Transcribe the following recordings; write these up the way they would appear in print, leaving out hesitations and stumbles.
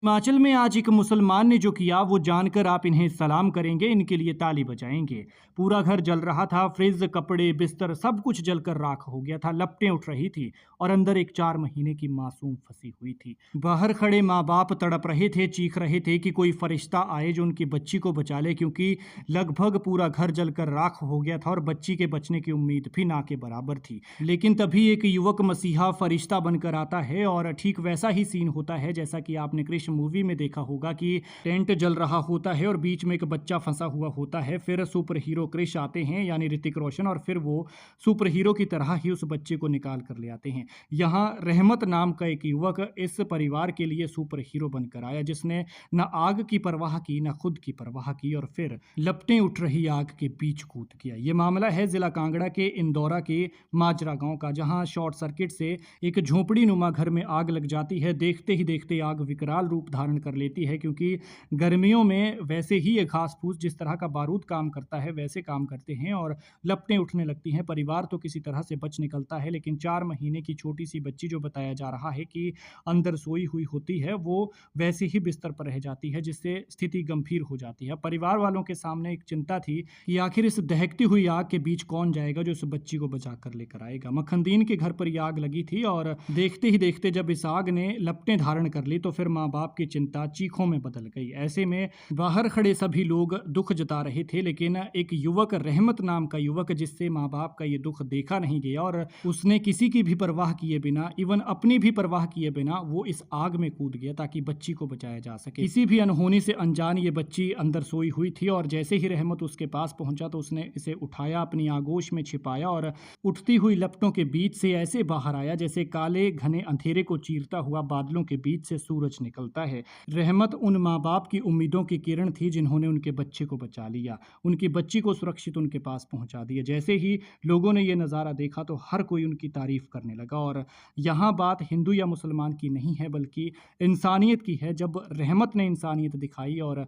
हिमाचल में आज एक मुसलमान ने जो किया वो जानकर आप इन्हें सलाम करेंगे, इनके लिए ताली बजाएंगे। पूरा घर जल रहा था, फ्रिज, कपड़े, बिस्तर सब कुछ जलकर राख हो गया था, लपटें उठ रही थी और अंदर एक 4 महीने की मासूम फंसी हुई थी। बाहर खड़े माँ बाप तड़प रहे थे, चीख रहे थे कि कोई फरिश्ता आए जो उनकी बच्ची को बचा ले, क्योंकि लगभग पूरा घर जलकर राख हो गया था और बच्ची के बचने की उम्मीद भी ना के बराबर थी। लेकिन तभी एक युवक मसीहा फरिश्ता बनकर आता है और ठीक वैसा ही सीन होता है जैसा कि आपने कृष्ण मूवी में देखा होगा कि टेंट जल रहा होता है और बीच में एक बच्चा फंसा हुआ होता है। फिर सुपर हीरो क्रिश आते हैं यानी ऋतिक रोशन, और फिर वो सुपर हीरो की तरह ही उस बच्चे को निकाल कर ले आते हैं। यहाँ रहमत नाम का एक युवक इस परिवार के लिए सुपर हीरो बनकर आया, जिसने न आग की परवाह की न खुद की परवाह की और फिर लपटें उठ रही आग के बीच कूद गया। ये मामला है जिला कांगड़ा के इंदौरा के माजरा गांव का, जहां शॉर्ट सर्किट से एक झोपड़ी नुमा घर में आग लग जाती है। देखते ही देखते आग विकराल रूप धारण कर लेती है, क्योंकि गर्मियों में वैसे ही ये घास फूस जिस तरह का बारूद काम करता है वैसे काम करते हैं और लपटें उठने लगती हैं। परिवार तो किसी तरह से बच निकलता है, लेकिन 4 महीने की छोटी सी बच्ची जो बताया जा रहा है कि अंदर सोई हुई होती है, वो वैसे ही बिस्तर पर रह जाती है, जिससे स्थिति गंभीर हो जाती है। परिवार वालों के सामने एक चिंता थी कि आखिर इस दहकती हुई आग के बीच कौन जाएगा जो इस बच्ची को बचा कर लेकर आएगा। मखनदीन के घर पर यह आग लगी थी और देखते ही देखते जब इस आग ने लपटें धारण कर ली तो फिर माँ बाप की चिंता चीखों में बदल गई। ऐसे में बाहर खड़े सभी लोग दुख जता रहे थे, लेकिन एक युवक, रहमत नाम का युवक, जिससे माँ बाप का ये दुख देखा नहीं गया और उसने किसी की भी परवाह किए बिना, इवन अपनी भी परवाह किए बिना, वो इस आग में कूद गया ताकि बच्ची को बचाया जा सके। किसी भी अनहोनी से अनजान ये बच्ची अंदर सोई हुई थी और जैसे ही रहमत उसके पास पहुंचा तो उसने इसे उठाया, अपनी आगोश में छिपाया और उठती हुई लपटों के बीच से ऐसे बाहर आया जैसे काले घने अंधेरे को चीरता हुआ बादलों के बीच से सूरज निकलता है। रहमत उन माँ बाप की उम्मीदों की किरण थी जिन्होंने उनके बच्चे को बचा लिया, उनकी बच्ची को सुरक्षित उनके पास पहुंचा दिया। जैसे ही लोगों ने ये नज़ारा देखा तो हर कोई उनकी तारीफ करने लगा। और यहाँ बात हिंदू या मुसलमान की नहीं है बल्कि इंसानियत की है, जब रहमत ने इंसानियत दिखाई और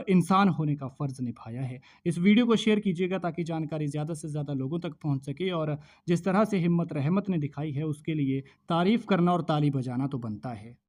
इंसान होने का फ़र्ज़ निभाया है। इस वीडियो को शेयर कीजिएगा ताकि जानकारी ज़्यादा से ज़्यादा लोगों तक पहुँच सके, और जिस तरह से हिम्मत रहमत ने दिखाई है उसके लिए तारीफ़ करना और ताली बजाना तो बनता है।